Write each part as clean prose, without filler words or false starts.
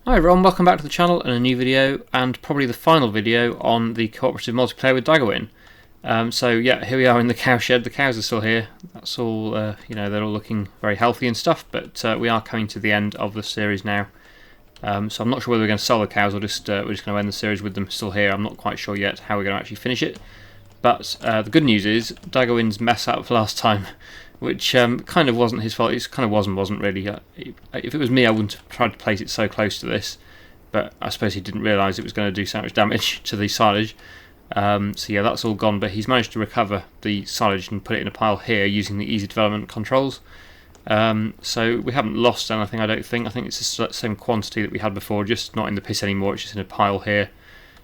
Hi everyone, welcome back to the channel and a new video, and probably the final video on the cooperative multiplayer with Daggerwin. So yeah, here we are in the cow shed. The cows are still here. That's all, they're all looking very healthy and stuff, but we are coming to the end of the series now. So I'm not sure whether we're going to sell the cows or just we're just going to end the series with them still here. I'm not quite sure yet how we're going to actually finish it. But the good news is Daggerwin's mess up last time, which kind of wasn't his fault. It kind of wasn't really. If it was me, I wouldn't have tried to place it so close to this. But I suppose he didn't realise it was going to do so much damage to the silage. So yeah, that's all gone. But he's managed to recover the silage and put it in a pile here using the easy development controls. So we haven't lost anything, I don't think. I think it's the same quantity that we had before, just not in the pit anymore. It's just in a pile here.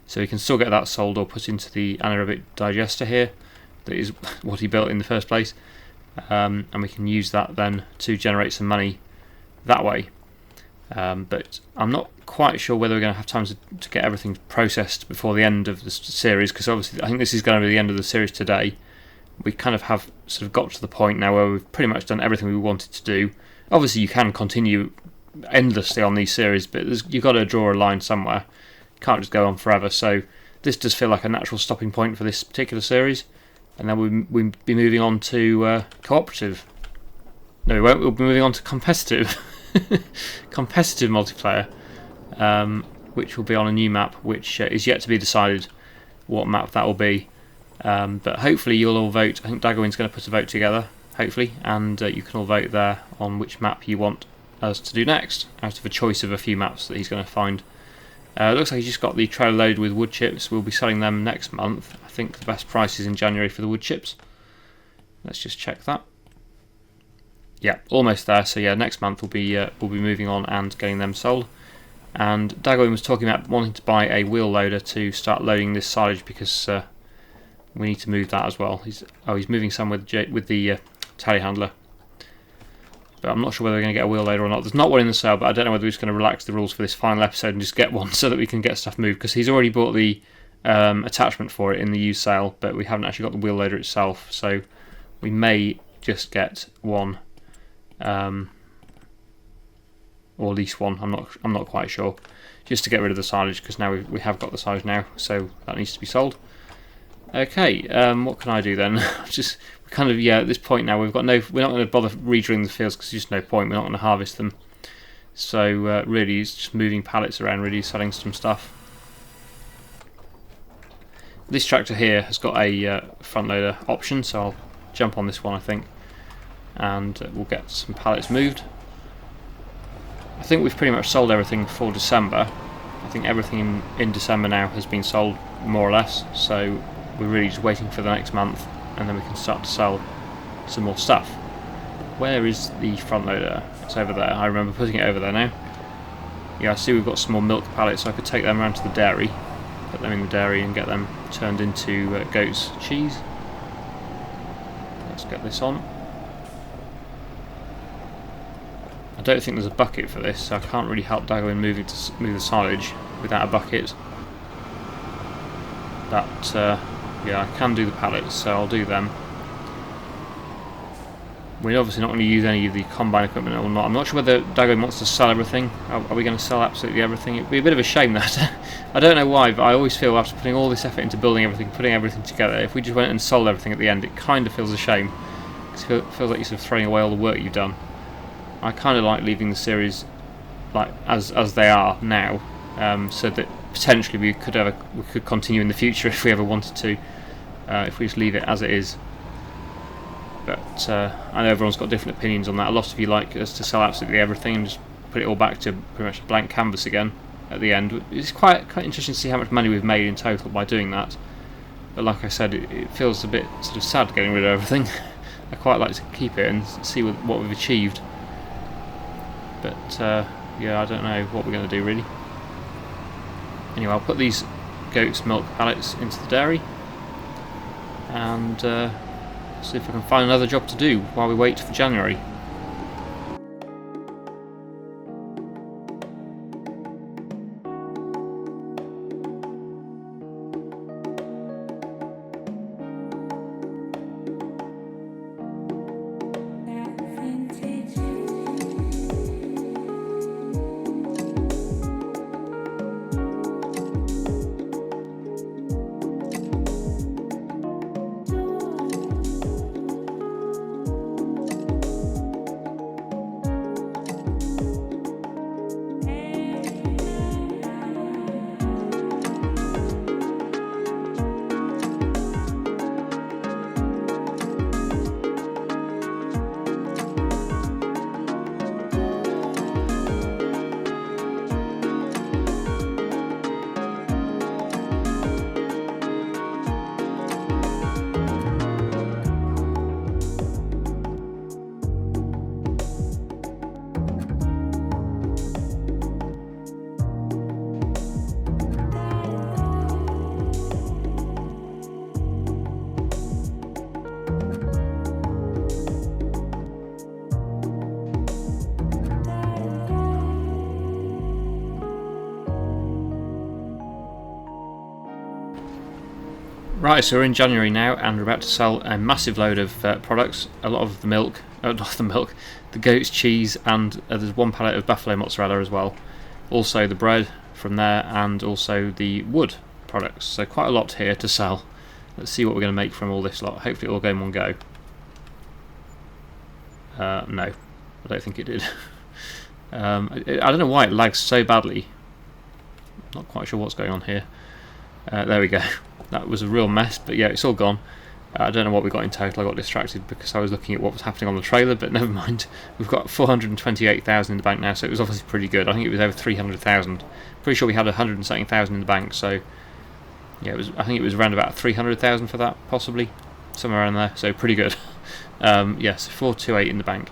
So we can still get that sold or put into the anaerobic digester here. That is what he built in the first place. And we can use that then to generate some money that way. But I'm not quite sure whether we're going to have time to get everything processed before the end of the series, because obviously I think this is going to be the end of the series today. We kind of have sort of got to the point now where we've pretty much done everything we wanted to do. Obviously you can continue endlessly on these series, but you've got to draw a line somewhere. Can't just go on forever, so this does feel like a natural stopping point for this particular series, and then we'll be moving on to cooperative. No, we won't. We'll be moving on to competitive, competitive multiplayer, which will be on a new map, which is yet to be decided what map that will be. But hopefully you'll all vote. I think Daggerwin's going to put a vote together, hopefully, and you can all vote there on which map you want us to do next, out of a choice of a few maps that he's going to find. It looks like he's just got the trailer loaded with wood chips. We'll be selling them next month. I think the best price is in January for the wood chips. Let's just check that. Yeah, almost there. So yeah, next month we'll be moving on and getting them sold. And Daggerwin was talking about wanting to buy a wheel loader to start loading this silage, because we need to move that as well. He's moving some with the telehandler. But I'm not sure whether we're going to get a wheel loader or not. There's not one in the sale, but I don't know whether we're just going to relax the rules for this final episode and just get one so that we can get stuff moved, because he's already bought the attachment for it in the used sale, but we haven't actually got the wheel loader itself, so we may just get one, or at least one. I'm not quite sure, just to get rid of the silage, because now we have got the silage now, so that needs to be sold. Okay, what can I do then? Just kind of, yeah, at this point now we're not going to bother redrilling the fields, because there's just no point. We're not going to harvest them. So really, it's just moving pallets around, really selling some stuff. This tractor here has got a front loader option, so I'll jump on this one, I think, and we'll get some pallets moved. I think we've pretty much sold everything for December. I think everything in December now has been sold, more or less, so we're really just waiting for the next month, and then we can start to sell some more stuff. Where is the front loader? It's over there. I remember putting it over there now. Yeah, I see we've got some more milk pallets, so I could take them around to the dairy, put them in the dairy and get them turned into goat's cheese. Let's get this on. I don't think there's a bucket for this, so I can't really help Daggerwin move the silage without a bucket. But yeah, I can do the pallets, so I'll do them. We're obviously not going to use any of the combine equipment or not. I'm not sure whether Daggerwin wants to sell everything. Are we going to sell absolutely everything? It'd be a bit of a shame that. I don't know why, but I always feel after putting all this effort into building everything, putting everything together, if we just went and sold everything at the end, it kind of feels a shame. It feels like you're sort of throwing away all the work you've done. I kind of like leaving the series like as they are now, so that potentially we could continue in the future if we ever wanted to, if we just leave it as it is. But I know everyone's got different opinions on that. A lot of you like us to sell absolutely everything and just put it all back to pretty much a blank canvas again at the end. It's quite interesting to see how much money we've made in total by doing that. But like I said, it feels a bit sort of sad getting rid of everything. I quite like to keep it and see what we've achieved. But yeah, I don't know what we're going to do really. Anyway, I'll put these goat's milk pallets into the dairy and see if I can find another job to do while we wait for January. Right, so we're in January now, and we're about to sell a massive load of products. A lot of the milk, not the milk, the goat's cheese, and there's one pallet of buffalo mozzarella as well. Also the bread from there, and also the wood products. So quite a lot here to sell. Let's see what we're going to make from all this lot. Hopefully it will go in one go. No, I don't think it did. I don't know why it lags so badly. Not quite sure what's going on here. There we go. That was a real mess, but yeah, it's all gone. I don't know what we got in total. I got distracted because I was looking at what was happening on the trailer, but never mind. We've got 428,000 in the bank now, so it was obviously pretty good. I think it was over 300,000. Pretty sure we had 100 and something thousand in the bank, so yeah, I think it was around about 300,000 for that, possibly somewhere around there. So pretty good. Yes, 428 in the bank.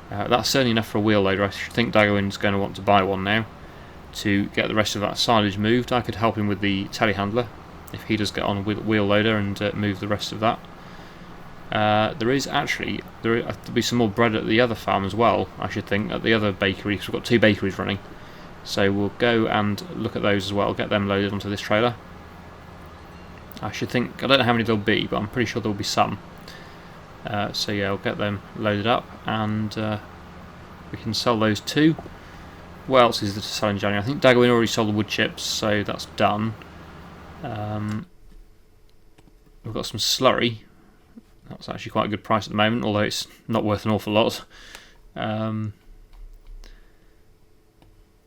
That's certainly enough for a wheel loader. I think Daggerwin's going to want to buy one now to get the rest of that silage moved. I could help him with the telehandler if he does get on a wheel loader and move the rest of that. There'll be some more bread at the other farm as well, I should think, at the other bakery, because we've got 2 bakeries running. So we'll go and look at those as well, get them loaded onto this trailer. I don't know how many there'll be, but I'm pretty sure there'll be some. So yeah, I'll get them loaded up, and we can sell those too. What else is there to sell in January? I think Daggerwin already sold the wood chips, so that's done. We've got some slurry. That's actually quite a good price at the moment, although it's not worth an awful lot. The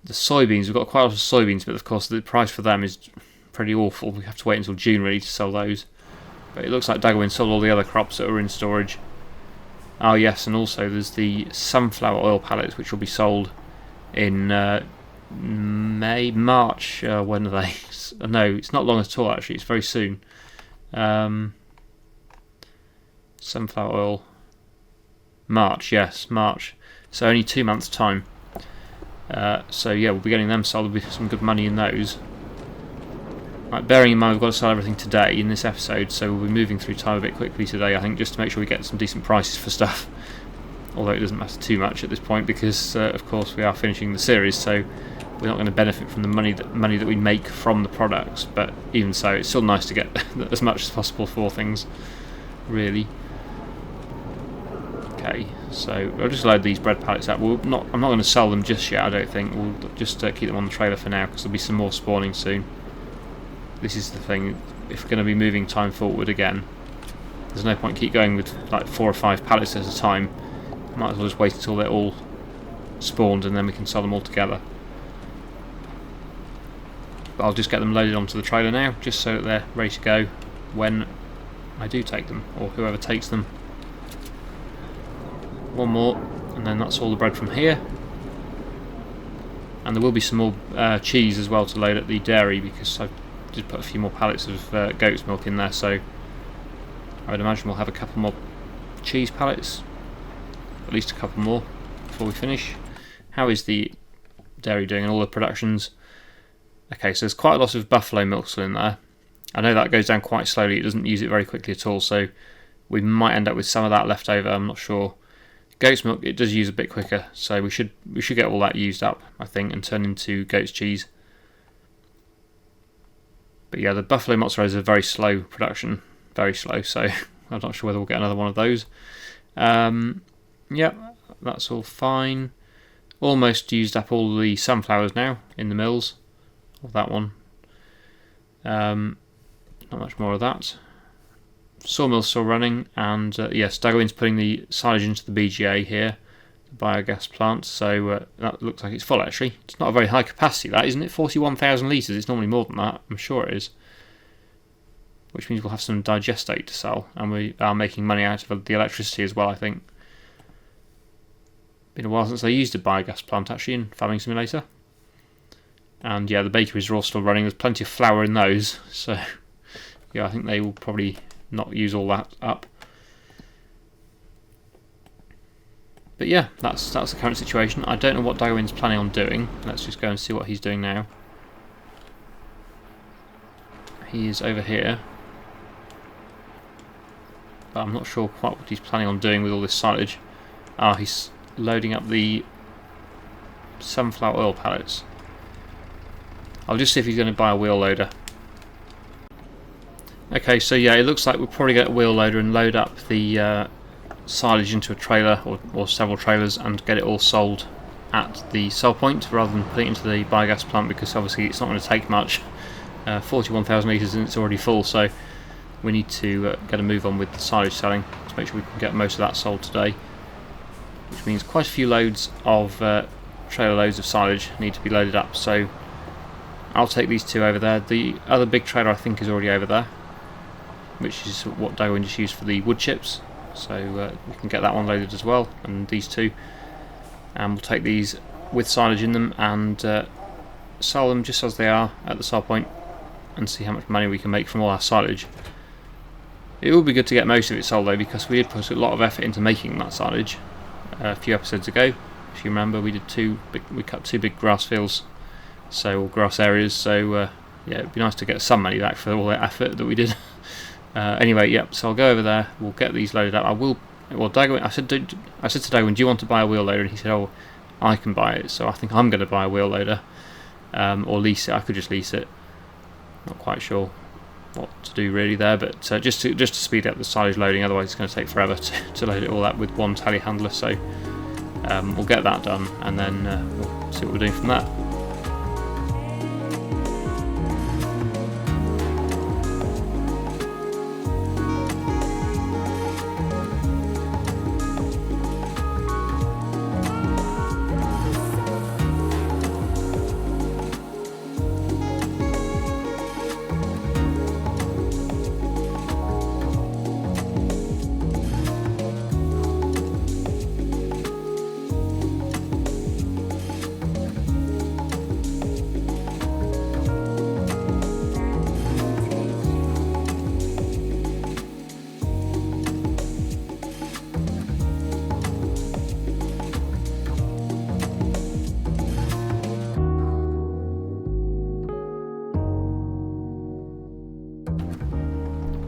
soybeans, we've got quite a lot of soybeans, but of course the price for them is pretty awful. We have to wait until June really to sell those. But it looks like Daggerwin sold all the other crops that were in storage. Oh yes, and also there's the sunflower oil pallets, which will be sold in March. When are they? No, it's not long at all actually, it's very soon. Sunflower oil, March, yes, March. So only 2 months' time. So yeah, we'll be getting them sold. There'll be some good money in those. Right, bearing in mind we've got to sell everything today in this episode, so we'll be moving through time a bit quickly today, I think, just to make sure we get some decent prices for stuff. Although it doesn't matter too much at this point because, of course, we are finishing the series, so we're not going to benefit from the money that we make from the products. But even so, it's still nice to get as much as possible for things, really. Okay, so I'll just load these bread pallets up. I'm not going to sell them just yet, I don't think. We'll just keep them on the trailer for now because there'll be some more spawning soon. This is the thing, if we're going to be moving time forward again, there's no point keep going with like 4 or 5 pallets at a time. Might as well just wait until they're all spawned and then we can sell them all together. But I'll just get them loaded onto the trailer now, just so that they're ready to go when I do take them, or whoever takes them. One more, and then that's all the bread from here. And there will be some more cheese as well to load at the dairy, because I did put a few more pallets of goat's milk in there, so I would imagine we'll have a couple more cheese pallets, at least a couple more before we finish. How is the dairy doing and all the productions? Okay, so there's quite a lot of buffalo milk still in there. I know that goes down quite slowly, it doesn't use it very quickly at all, so we might end up with some of that left over, I'm not sure. Goat's milk, it does use a bit quicker, so we should get all that used up, I think, and turn into goat's cheese. But yeah, the buffalo mozzarella is a very slow production, very slow, so I'm not sure whether we'll get another one of those. Yeah, that's all fine. Almost used up all the sunflowers now in the mills, or that one. Not much more of that. Sawmill's still running, and yes, Daggerwin's putting the silage into the BGA here, the biogas plant, so that looks like it's full actually. It's not a very high capacity that, isn't it? 41,000 litres, it's normally more than that, I'm sure it is. Which means we'll have some digestate to sell, and we are making money out of the electricity as well, I think. Been a while since I used a biogas plant actually in Farming Simulator. And yeah, the bakeries are all still running, there's plenty of flour in those, so yeah, I think they will probably not use all that up. But yeah, that's the current situation. I don't know what Daggerwin's planning on doing. Let's just go and see what he's doing now. He is over here, but I'm not sure quite what he's planning on doing with all this silage. Ah, he's loading up the sunflower oil pallets. I'll just see if he's going to buy a wheel loader. Okay, so yeah, it looks like we'll probably get a wheel loader and load up the silage into a trailer or several trailers and get it all sold at the sell point rather than put it into the biogas plant, because obviously it's not going to take much. 41,000 litres and it's already full, so we need to get a move on with the silage selling to make sure we can get most of that sold today, which means quite a few loads of trailer loads of silage need to be loaded up. So I'll take these two over there. The other big trailer I think is already over there, which is what Daggerwin just used for the wood chips, so we can get that one loaded as well, and these two, and we'll take these with silage in them and sell them just as they are at the sell point and see how much money we can make from all our silage. It will be good to get most of it sold though, because we did put a lot of effort into making that silage a few episodes ago. If you remember, we cut two big grass fields, or grass areas, so yeah, it'd be nice to get some money back for all that effort that we did. Anyway, yep, so I'll go over there, we'll get these loaded up. Daggerwin, I said to Daggerwin, do you want to buy a wheel loader? And he said, oh, I can buy it, so I think I'm going to buy a wheel loader, or lease it. I could just lease it. Not quite sure what to do really there, but just to speed up the silage loading, otherwise it's going to take forever to load it all up with one telehandler, so we'll get that done and then we'll see what we're doing from there.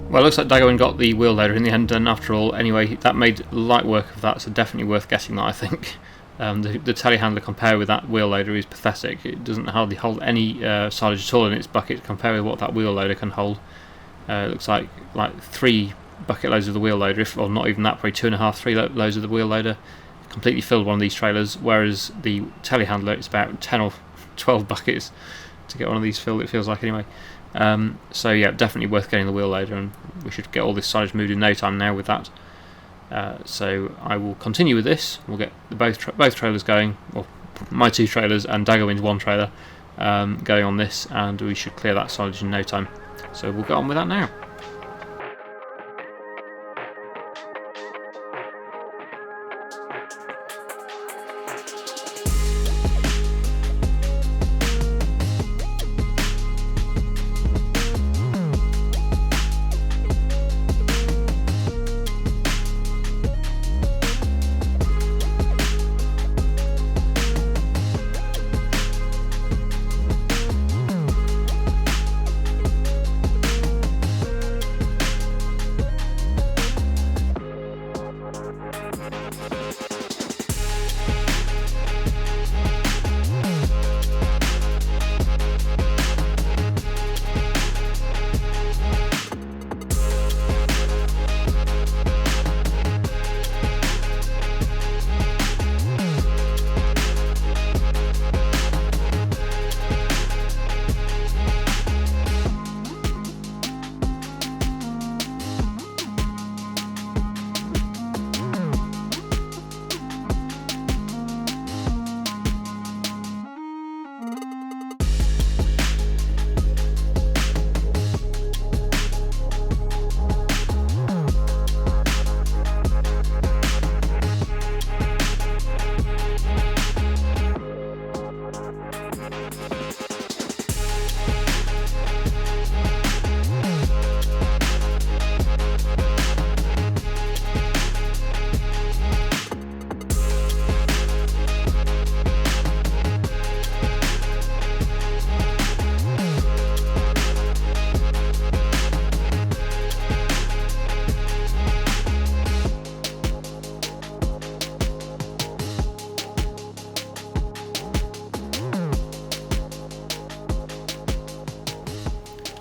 Well, it looks like Daggerwin got the wheel loader in the end, and after all, anyway, that made light work of that, so definitely worth getting that, I think. The telehandler compared with that wheel loader is pathetic. It doesn't hardly hold any silage at all in its bucket compared with what that wheel loader can hold. It looks like 3 bucket loads of the wheel loader, or not even that, probably 2.5, 3 loads of the wheel loader completely filled one of these trailers, whereas the telehandler, it's about 10 or 12 buckets to get one of these filled, it feels like anyway. So yeah, definitely worth getting the wheel loader, and we should get all this silage moved in no time now with that. So I will continue with this. We'll get both trailers going, or my 2 trailers and Daggerwin's 1 trailer going on this, and we should clear that silage in no time. So we'll get on with that now.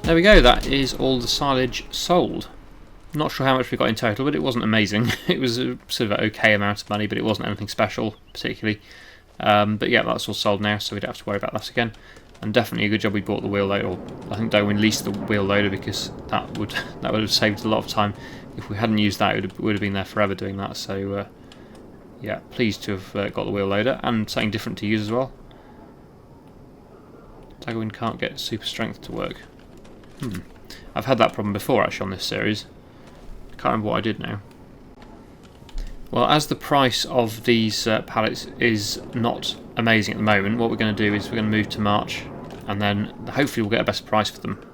There we go, that is all the silage sold. Not sure how much we got in total, but it wasn't amazing. It was a sort of an okay amount of money, but it wasn't anything special particularly. But yeah, that's all sold now, so we don't have to worry about that again. And definitely a good job we bought the wheel loader, or I think Daggerwin leased the wheel loader, because that would have saved a lot of time. If we hadn't used that, it would have been there forever doing that. So yeah, pleased to have got the wheel loader, and something different to use as well. Daggerwin can't get super strength to work. I've had that problem before actually on this series. I can't remember what I did now. Well, as the price of these pallets is not amazing at the moment, what we're going to do is we're going to move to March, and then hopefully we'll get a better price for them.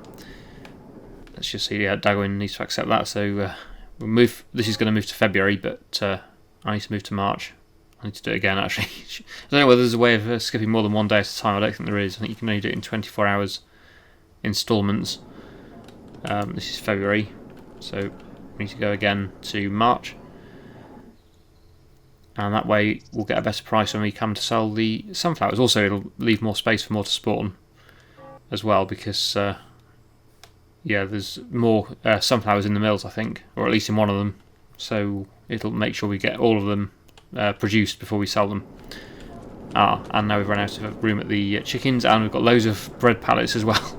Let's just see. Daggerwin needs to accept that, so we'll move. This is going to move to February, but I need to move to March. I need to do it again actually. I don't know whether there's a way of skipping more than one day at a time. I don't think there is. I think you can only do it in 24 hours instalments. This is February, so we need to go again to March, and that way we'll get a better price when we come to sell the sunflowers. Also, it'll leave more space for more to spawn as well, because yeah, there's more sunflowers in the mills, I think, or at least in one of them, so it'll make sure we get all of them produced before we sell them. And now we've run out of room at the chickens, and we've got loads of bread pallets as well.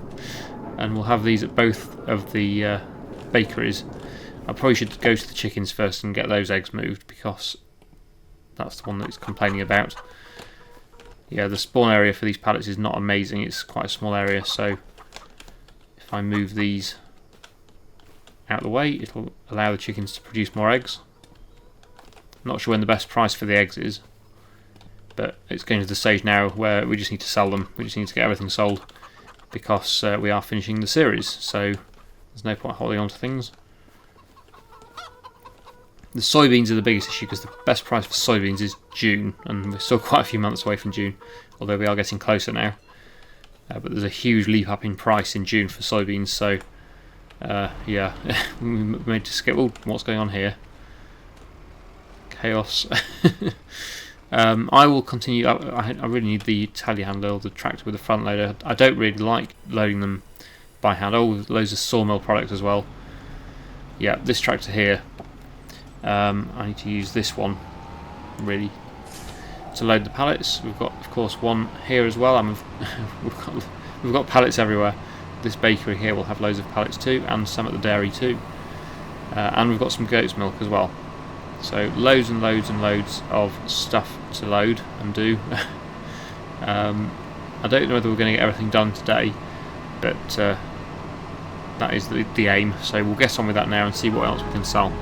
And we'll have these at both of the bakeries. I probably should go to the chickens first and get those eggs moved, because that's the one that it's complaining about. Yeah, the spawn area for these pallets is not amazing. It's quite a small area, so if I move these out of the way, it'll allow the chickens to produce more eggs. Not sure when the best price for the eggs is, but it's getting to the stage now where we just need to sell them. We just need to get everything sold, because we are finishing the series, so there's no point holding on to things. The soybeans are the biggest issue, because the best price for soybeans is June, and we're still quite a few months away from June, although we are getting closer now. But there's a huge leap up in price in June for soybeans, so yeah, we made to skip. Oh, what's going on here? Chaos. I will continue. I really need the telehandler, or the tractor with the front loader. I don't really like loading them by hand. Oh, loads of sawmill products as well. Yeah, this tractor here. I need to use this one really to load the pallets. We've got, of course, one here as well. We've got pallets everywhere. This bakery here will have loads of pallets too, and some at the dairy too. And we've got some goat's milk as well. So loads and loads and loads of stuff to load and do. I don't know whether we're going to get everything done today, but that is the aim. So we'll get on with that now and see what else we can sell.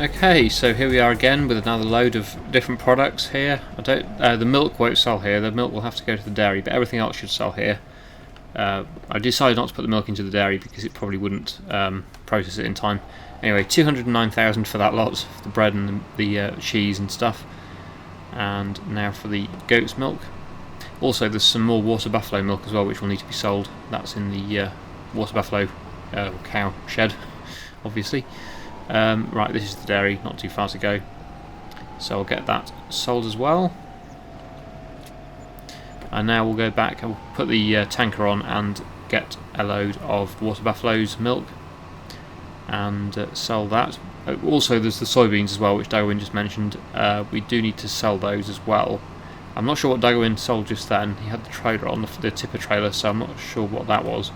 Okay, so here we are again with another load of different products here. The milk won't sell here. The milk will have to go to the dairy, but everything else should sell here. I decided not to put the milk into the dairy because it probably wouldn't process it in time. Anyway, 209,000 for that lot, for the bread and the cheese and stuff. And now for the goat's milk. Also, there's some more water buffalo milk as well, which will need to be sold. That's in the water buffalo cow shed, obviously. Right, this is the dairy, not too far to go. So I'll get that sold as well. And now we'll go back and we'll put the tanker on and get a load of water buffalo's milk and sell that. Also, there's the soybeans as well, which Daggerwin just mentioned. We do need to sell those as well. I'm not sure what Daggerwin sold just then. He had the trailer on, the tipper trailer, so I'm not sure what that was.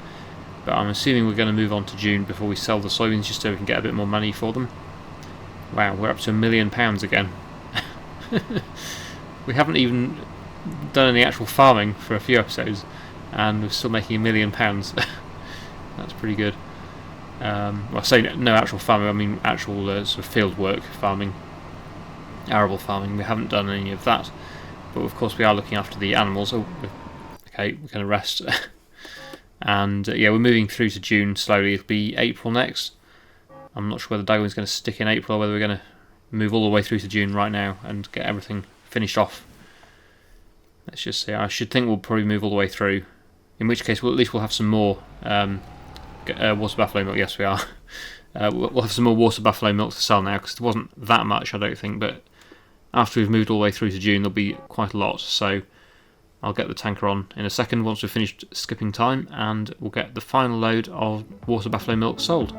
But I'm assuming we're going to move on to June before we sell the soybeans, just so we can get a bit more money for them. Wow, we're up to £1 million again. We haven't even done any actual farming for a few episodes, and we're still making £1 million. That's pretty good. Well, I say no actual farming, I mean actual sort of field work farming, arable farming. We haven't done any of that, but of course we are looking after the animals. Oh, okay, we're going to rest. And yeah, we're moving through to June slowly. It'll be April next. I'm not sure whether Daggerwin's going to stick in April or whether we're going to move all the way through to June right now and get everything finished off. Let's just see. I should think we'll probably move all the way through. In which case, at least we'll have some more water buffalo milk. Yes, we are. We'll have some more water buffalo milk to sell now, because there wasn't that much, I don't think. But after we've moved all the way through to June, there'll be quite a lot. So I'll get the tanker on in a second once we've finished skipping time, and we'll get the final load of water buffalo milk sold.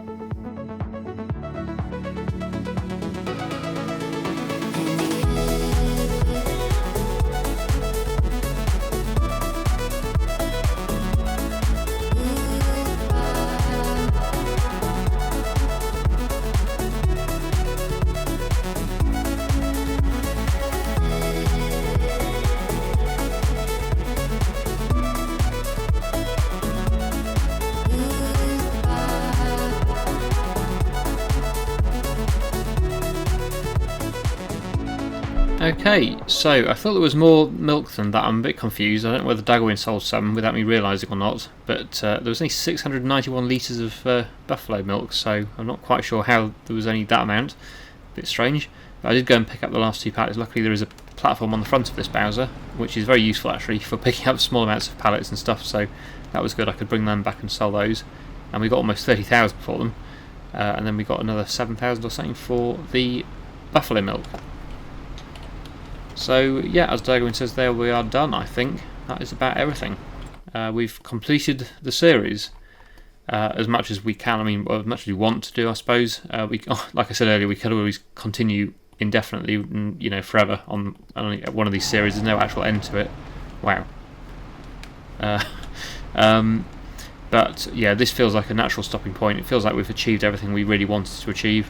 Okay, so I thought there was more milk than that. I'm a bit confused. I don't know whether Daggerwin sold some without me realising or not, but there was only 691 litres of buffalo milk, so I'm not quite sure how there was only that amount. A bit strange. But I did go and pick up the last two pallets. Luckily there is a platform on the front of this Bowser, which is very useful actually for picking up small amounts of pallets and stuff, so that was good. I could bring them back and sell those, and we got almost 30,000 for them, and then we got another 7,000 or something for the buffalo milk. So yeah, as Daggerwin says there, we are done. I think that is about everything. We've completed the series as much as we can. I mean, as much as we want to do, I suppose. Like I said earlier, we could always continue indefinitely, you know, forever on one of these series. There's no actual end to it. Wow. But yeah, this feels like a natural stopping point. It feels like we've achieved everything we really wanted to achieve.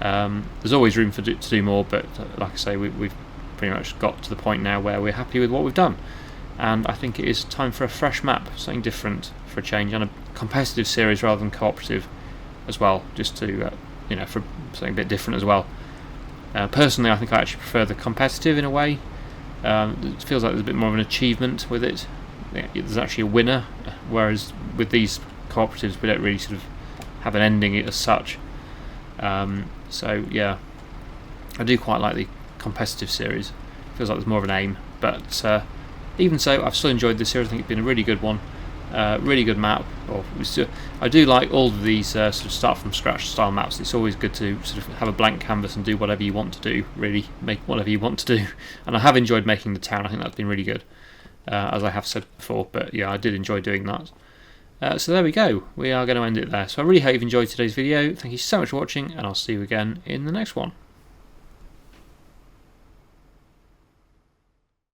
There's always room to do more, but like I say, we've pretty much got to the point now where we're happy with what we've done, and I think it is time for a fresh map, something different for a change, and a competitive series rather than cooperative as well, just to you know, for something a bit different as well. Personally, I think I actually prefer the competitive in a way. It feels like there's a bit more of an achievement with it. There's actually a winner, whereas with these cooperatives we don't really sort of have an ending as such. So yeah, I do quite like the competitive series. Feels like there's more of an aim, but even so, I've still enjoyed this series. I think it's been a really good one, really good map. I do like all of these sort of start from scratch style maps. It's always good to sort of have a blank canvas and do whatever you want to do, really make whatever you want to do, and I have enjoyed making the town. I think that's been really good, as I have said before, but yeah, I did enjoy doing that. So there we go, we are going to end it there. So I really hope you've enjoyed today's video. Thank you so much for watching, and I'll see you again in the next one.